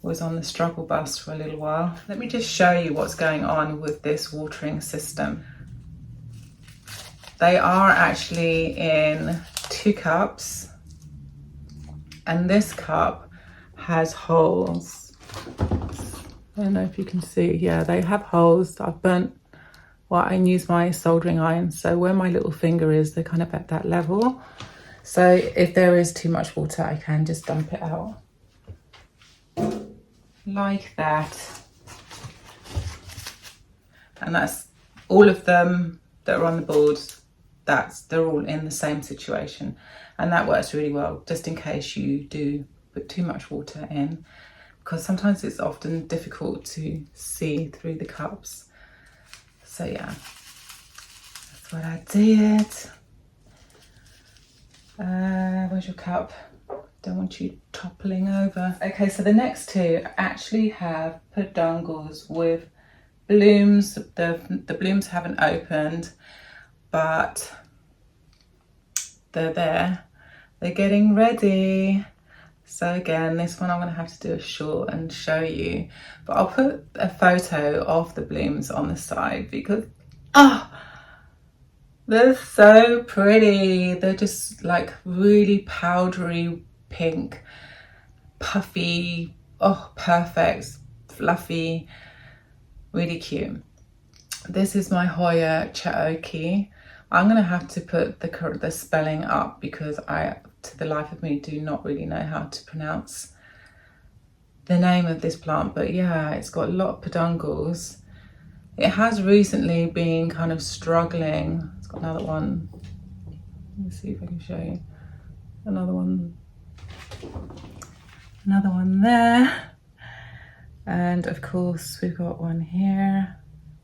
was on the struggle bus for a little while. Let me just show you what's going on with this watering system. They are actually in 2 cups, and this cup has holes. I don't know if you can see. Yeah, they have holes. I've burnt, well, I use my soldering iron, so where my little finger is, they're kind of at that level. So if there is too much water, I can just dump it out like that. And that's all of them that are on the board. They're all in the same situation, and that works really well, just in case you do put too much water in, because sometimes it's often difficult to see through the cups. So yeah, that's what I did. Where's your cup? Don't want you toppling over. Okay, so the next 2 actually have peduncles with blooms. The blooms haven't opened. but they're there. They're getting ready. So again, this one I'm going to have to do a short and show you, but I'll put a photo of the blooms on the side because they're so pretty. They're just like really powdery pink, puffy, oh perfect, fluffy, really cute. This is my Hoya Chaoki. I'm going to have to put the spelling up because I, to the life of me, do not really know how to pronounce the name of this plant. But yeah, it's got a lot of peduncles. It has recently been kind of struggling. It's got another one. Let me see if I can show you. Another one there. And of course, we've got one here,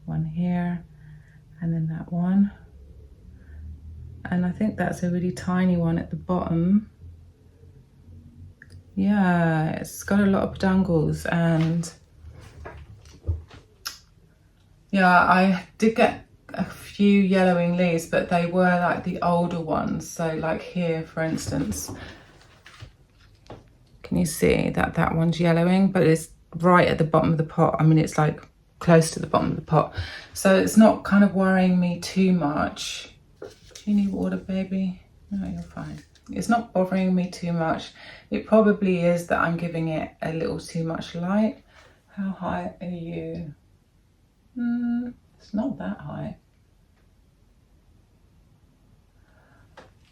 and then that one. And I think that's a really tiny one at the bottom. Yeah, it's got a lot of peduncles, and yeah, I did get a few yellowing leaves, but they were like the older ones. So like here, for instance, can you see that one's yellowing, but it's right at the bottom of the pot. I mean, it's like close to the bottom of the pot. So it's not kind of worrying me too much. Do you need water, baby? No, you're fine. It's not bothering me too much. It probably is that I'm giving it a little too much light. How high are you? It's not that high.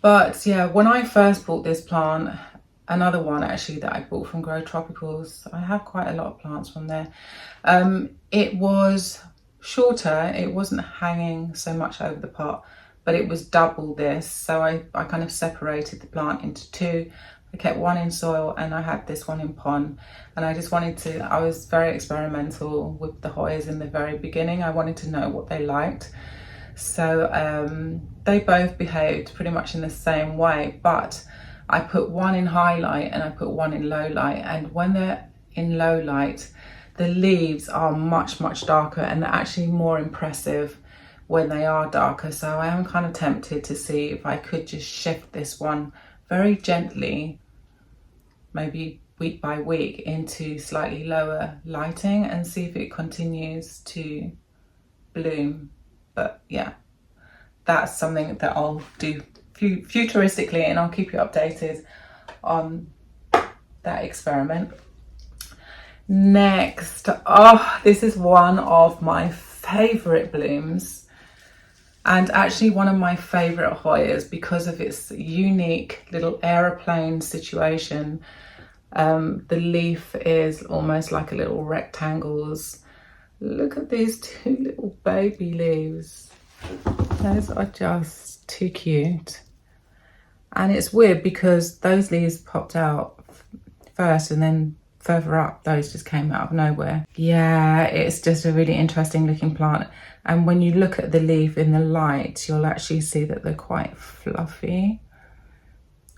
But yeah, when I first bought this plant, another one actually that I bought from Grow Tropicals, I have quite a lot of plants from there. It was shorter. It wasn't hanging so much over the pot, but it was double this. So I kind of separated the plant into two. I kept one in soil and I had this one in pond. And I just wanted to, I was very experimental with the Hoyas in the very beginning. I wanted to know what they liked. So they both behaved pretty much in the same way, but I put one in highlight and I put one in low light. And when they're in low light, the leaves are much, much darker and they're actually more impressive when they are darker. So I am kind of tempted to see if I could just shift this one very gently, maybe week by week, into slightly lower lighting and see if it continues to bloom. But yeah, that's something that I'll do futuristically, and I'll keep you updated on that experiment. Next, this is one of my favorite blooms, and actually one of my favorite Hoyas because of its unique little aeroplane situation. The leaf is almost like a little rectangles. Look at these two little baby leaves. Those are just too cute. And it's weird because those leaves popped out first and then further up, those just came out of nowhere. Yeah, it's just a really interesting looking plant. And when you look at the leaf in the light, you'll actually see that they're quite fluffy.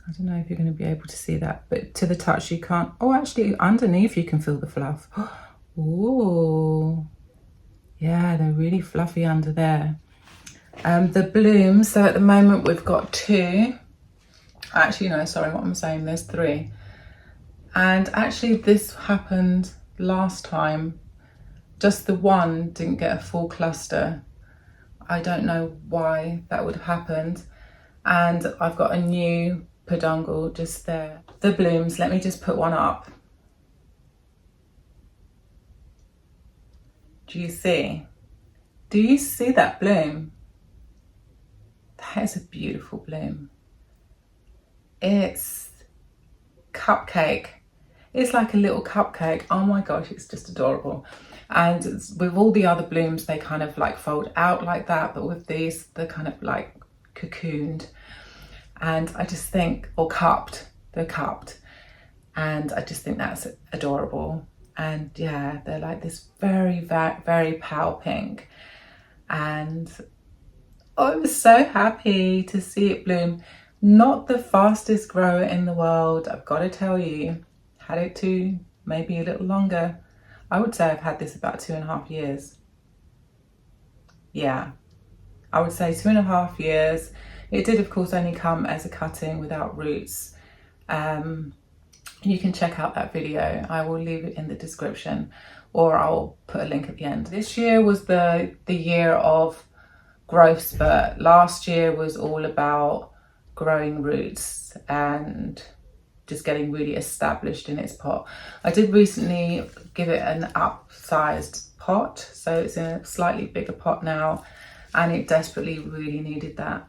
I don't know if you're going to be able to see that, but to the touch you can't. Oh, actually underneath you can feel the fluff. Ooh. Yeah, they're really fluffy under there. The blooms, so at the moment we've got two. Actually, no, sorry, what I'm saying, there's three. And actually this happened last time. Just the one didn't get a full cluster. I don't know why that would have happened. And I've got a new peduncle just there. The blooms, let me just put one up. Do you see? Do you see that bloom? That is a beautiful bloom. It's cupcake. It's like a little cupcake. Oh my gosh, it's just adorable. And with all the other blooms, they kind of like fold out like that, but with these, they're kind of like cocooned. And I just think, or cupped, they're cupped. And I just think that's adorable. And yeah, they're like this very, very, very pale pink. And I was so happy to see it bloom. Not the fastest grower in the world, I've got to tell you. Had it to maybe a little longer. I would say I've had this about 2.5 years. Yeah, I would say 2.5 years. It did of course only come as a cutting without roots. You can check out that video. I will leave it in the description, or I'll put a link at the end. This year was the year of growth spurt. Last year was all about growing roots and just getting really established in its pot. I did recently give it an upsized pot, so it's in a slightly bigger pot now, and it desperately really needed that.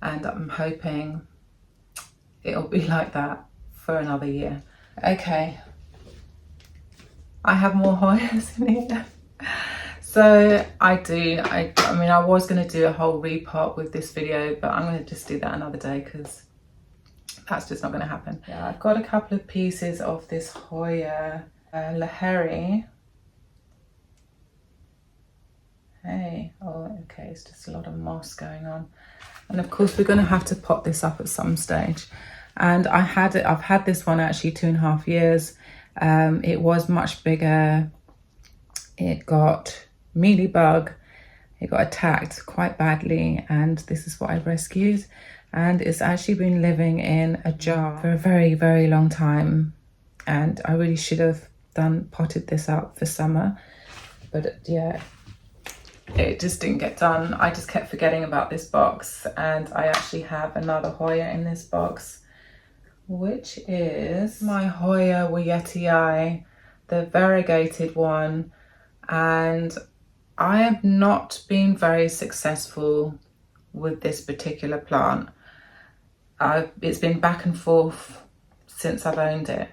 And I'm hoping it'll be like that for another year. Okay, I have more Hoyas in here. So I mean, I was going to do a whole repot with this video, but I'm going to just do that another day because that's just not going to happen. Yeah, I've got a couple of pieces of this Hoya Lahiri. Hey, oh, okay, it's just a lot of moss going on. And of course, we're going to have to pot this up at some stage. And I've had this one actually 2.5 years. It was much bigger. It got mealybug. It got attacked quite badly, and this is what I rescued. And it's actually been living in a jar for a very, very long time. And I really should have potted this up for summer, but yeah, it just didn't get done. I just kept forgetting about this box, and I actually have another Hoya in this box, which is my Hoya Wyetii, the variegated one. And I have not been very successful with this particular plant. It's been back and forth since I've owned it.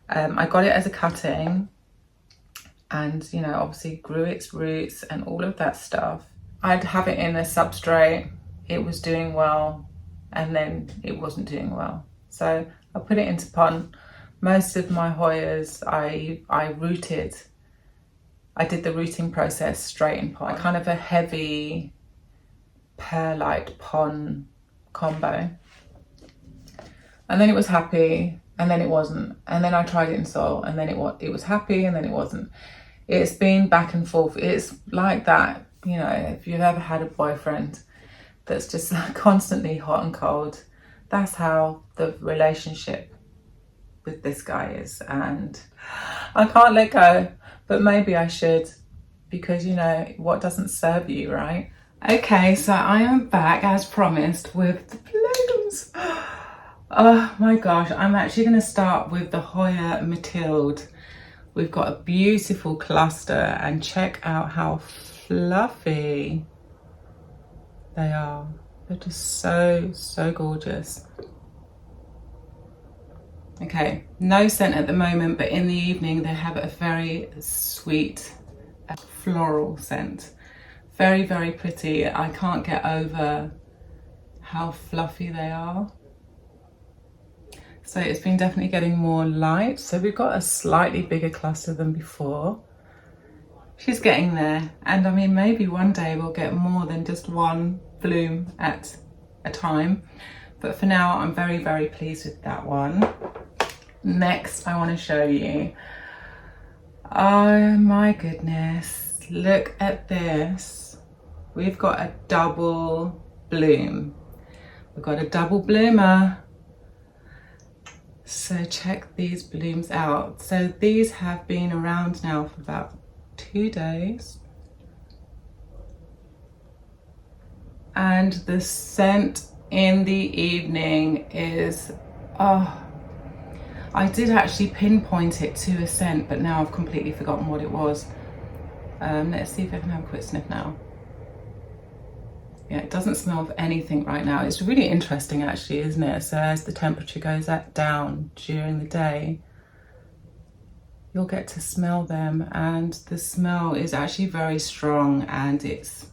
I got it as a cutting, and you know, obviously grew its roots and all of that stuff. I'd have it in a substrate, it was doing well, and then it wasn't doing well. So I put it into pot. Most of my Hoyas I rooted. I did the rooting process straight in pot. Kind of a heavy perlite pon combo. And then it was happy, and then it wasn't. And then I tried it in soil, and then it was happy, and then it wasn't. It's been back and forth. It's like that, you know, if you've ever had a boyfriend that's just constantly hot and cold, that's how the relationship with this guy is. And I can't let go, but maybe I should, because you know, what doesn't serve you, right? Okay, so I am back as promised with the blooms. Oh my gosh, I'm actually going to start with the Hoya Mathilde. We've got a beautiful cluster, and check out how fluffy they are. They're just so gorgeous. Okay, no scent at the moment, but in the evening they have a very sweet floral scent. Very, very pretty. I can't get over how fluffy they are. So it's been definitely getting more light. So we've got a slightly bigger cluster than before. She's getting there. And I mean, maybe one day we'll get more than just one bloom at a time. But for now, I'm very, very pleased with that one. Next, I want to show you. Oh my goodness. Look at this. We've got a double bloom. We've got a double bloomer. So check these blooms out. So these have been around now for about 2 days. And the scent in the evening is, oh, I did actually pinpoint it to a scent, but now I've completely forgotten what it was. Let's see if I can have a quick sniff now. Yeah, it doesn't smell of anything right now. It's really interesting actually, isn't it? So as the temperature goes down during the day, you'll get to smell them, and the smell is actually very strong, and it's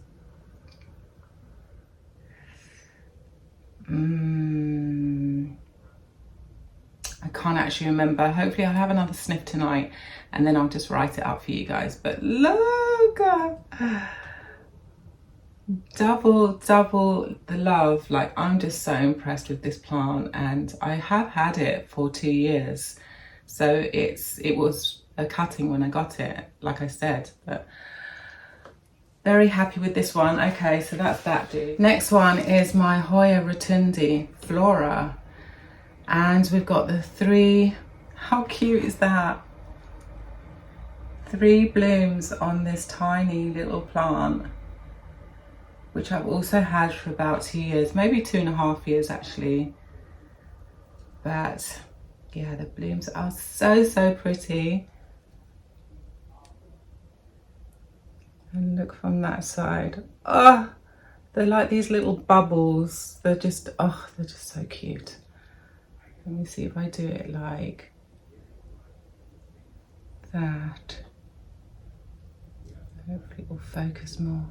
I can't actually remember. Hopefully I'll have another sniff tonight, and then I'll just write it up for you guys. But look, double the love. Like, I'm just so impressed with this plant, and I have had it for 2 years. So it was a cutting when I got it, like I said, but Very happy with this one. Okay, so that's that dude. Next one is my Hoya rotundi flora. And we've got the 3, how cute is that? 3 blooms on this tiny little plant, which I've also had for about 2 years, maybe 2.5 years actually. But yeah, the blooms are so pretty. And look from that side. Oh, they're like these little bubbles. They're just, oh, they're just so cute. Let me see if I do it like that. Hopefully it will focus more.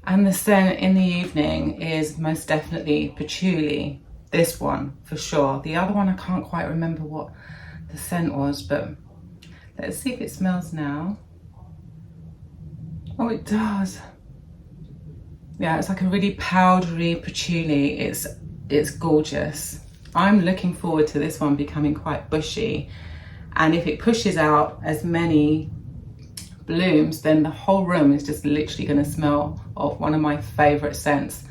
And the scent in the evening is most definitely patchouli. This one for sure. The other one I can't quite remember what the scent was, but let's see if it smells now. Oh, it does. Yeah, it's like a really powdery patchouli. It's gorgeous. I'm looking forward to this one becoming quite bushy, and if it pushes out as many blooms, then the whole room is just literally going to smell of one of my favorite scents.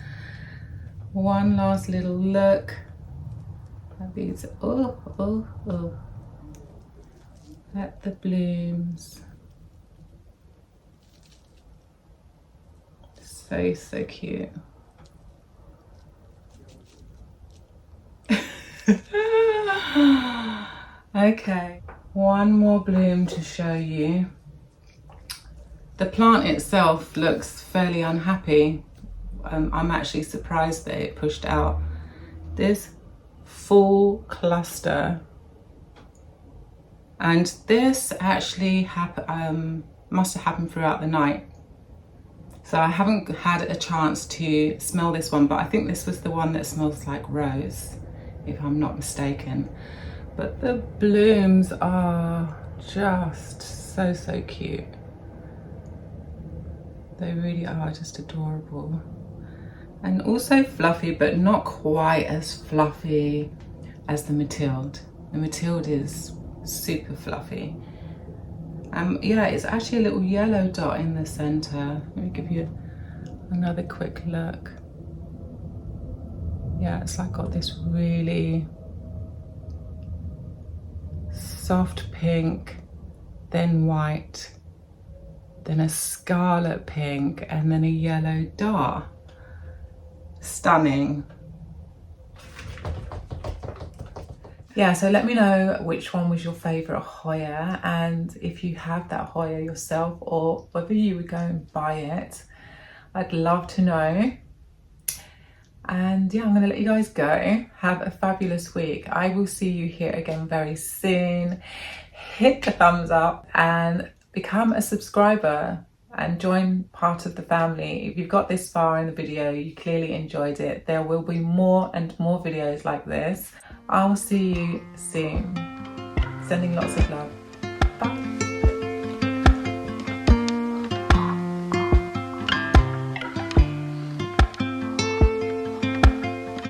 One last little look at these. Oh, at the blooms. So cute. Okay, one more bloom to show you. The plant itself looks fairly unhappy. I'm actually surprised that it pushed out this full cluster, and this actually must have happened throughout the night. So I haven't had a chance to smell this one, but I think this was the one that smells like rose, if I'm not mistaken. But the blooms are just so cute. They really are just adorable. And also fluffy, but not quite as fluffy as the Mathilde. The Mathilde is super fluffy. Yeah, it's actually a little yellow dot in the center. Let me give you another quick look. Yeah, it's like got this really soft pink, then white, then a scarlet pink, and then a yellow dot. Stunning. Yeah, so let me know which one was your favorite Hoya, and if you have that Hoya yourself or whether you would go and buy it. I'd love to know. And yeah, I'm gonna let you guys go. Have a fabulous week. I will see you here again very soon. Hit the thumbs up and become a subscriber and join part of the family. If you've got this far in the video, you clearly enjoyed it. There will be more and more videos like this. I'll see you soon. Sending lots of love.